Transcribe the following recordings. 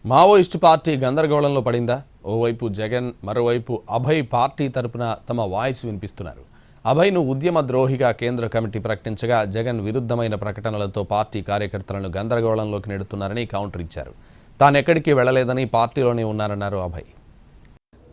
Maoist party గందరగోళంలో పడిందా? ఓవైపు జగన్, మరోవైపు అభయ్ పార్టీ తరపున తమ వాయిస్ వినిపిస్తున్నారు. అభయ్ను ఉద్యమ ద్రోహిగా కేంద్ర కమిటీ ప్రకటించగా జగన్ విరుద్ధమైన ప్రకటనలతో పార్టీ కార్యకర్తలను గందరగోళంలోకి నెడుతున్నారని కౌంటర్ ఇచ్చారు. తానెక్కడికి వెళ్లలేదని పార్టీలోనే ఉన్నారన్నారు అభయ్.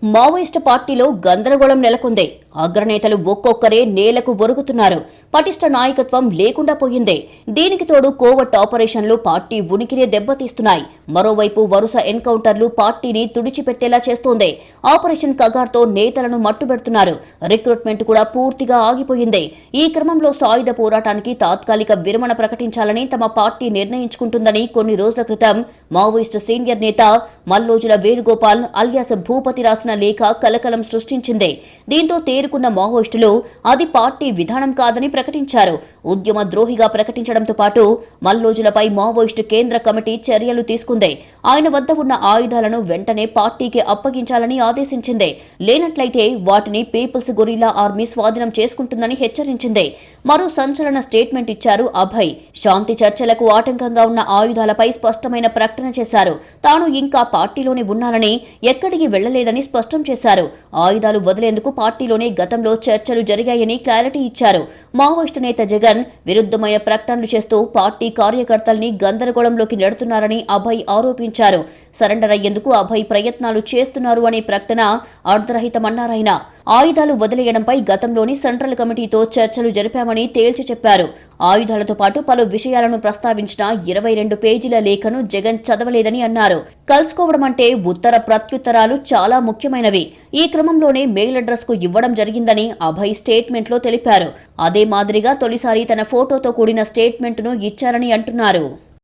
మావోయిస్టు పార్టీలో గందరగోళం నెలకొంది. అగ్రనేతలు ఒక్కొక్కరే నేలకు బొరుగుతున్నారు. పటిష్ట నాయకత్వం లేకుండా పోయింది. దీనికి తోడు కోవర్ట్ ఆపరేషన్లు పార్టీ ఉనికినే దెబ్బతీస్తున్నాయి. మరోవైపు వరుస ఎన్కౌంటర్లు పార్టీని తుడిచిపెట్టేలా చేస్తోంది. ఆపరేషన్ కగార్తో నేతలను మట్టుబెడుతున్నారు. రిక్రూట్మెంట్ కూడా పూర్తిగా ఆగిపోయింది. ఈ క్రమంలో సాయుధ పోరాటానికి తాత్కాలిక విరమణ ప్రకటించాలని తమ పార్టీ నిర్ణయించుకుంటుందని కొన్ని రోజుల క్రితం మావోయిస్టు సీనియర్ నేత మల్లోజుల వేణుగోపాల్ అలియాస్ భూపతి రాసిన లేఖ కలకలం సృష్టించింది. దీంతో తేరుకున్న మావోయిస్టులు అది పార్టీ విధానం కాదని ప్రకటించారు. ఉద్యమ ద్రోహిగా ప్రకటించడంతో పాటు మల్లోజులపై మావోయిస్టు కేంద్ర కమిటీ చర్యలు తీసుకుంది. ఆయన వద్ద ఉన్న ఆయుధాలను వెంటనే పార్టీకి అప్పగించాలని ఆదేశించింది. లేనట్లయితే వాటిని పీపుల్స్ గొరిల్లా ఆర్మీ స్వాధీనం చేసుకుంటుందని హెచ్చరించింది. మరో సంచలన స్టేట్మెంట్ ఇచ్చారు అభయ్. శాంతి చర్చలకు ఆటంకంగా ఉన్న ఆయుధాలపై స్పష్టమైన ప్రకటన చేశారు. తాను ఇంకా పార్టీలోనే ఉన్నానని, ఎక్కడికి వెళ్లలేదని స్పష్టం చేశారు. ఆయుధాలు వదిలేందుకు పార్టీలోనే గతంలో చర్చలు జరిగాయని క్లారిటీ ఇచ్చారు. మావోయిస్టు నేత జగన్ విరుద్ధమైన ప్రకటనలు చేస్తూ పార్టీ కార్యకర్తల్ని గందరగోళంలోకి నెడుతున్నారని అభయ్ ఆరోపించారు. సరెండర్ అయ్యేందుకు అభయ్ ప్రయత్నాలు చేస్తున్నారు అనే ప్రకటన అర్ధరహితమన్నారాయన. ఆయుధాలు వదిలేయడంపై గతంలోని సెంట్రల్ కమిటీతో చర్చలు జరిపామని తేల్చి చెప్పారు. ఆయుధాలతో పాటు పలు విషయాలను ప్రస్తావించిన 22 పేజీల లేఖను జగన్ చదవలేదని అన్నారు. కలుసుకోవడం అంటే ఉత్తర ప్రత్యుత్తరాలు చాలా ముఖ్యమైనవి. ఈ క్రమంలోనే మెయిల్ అడ్రస్ కు ఇవ్వడం జరిగిందని అభయ్ స్టేట్మెంట్లో తెలిపారు. అదే మాదిరిగా తొలిసారి తన ఫోటోతో కూడిన స్టేట్మెంట్ను ఇచ్చారని అంటున్నారు.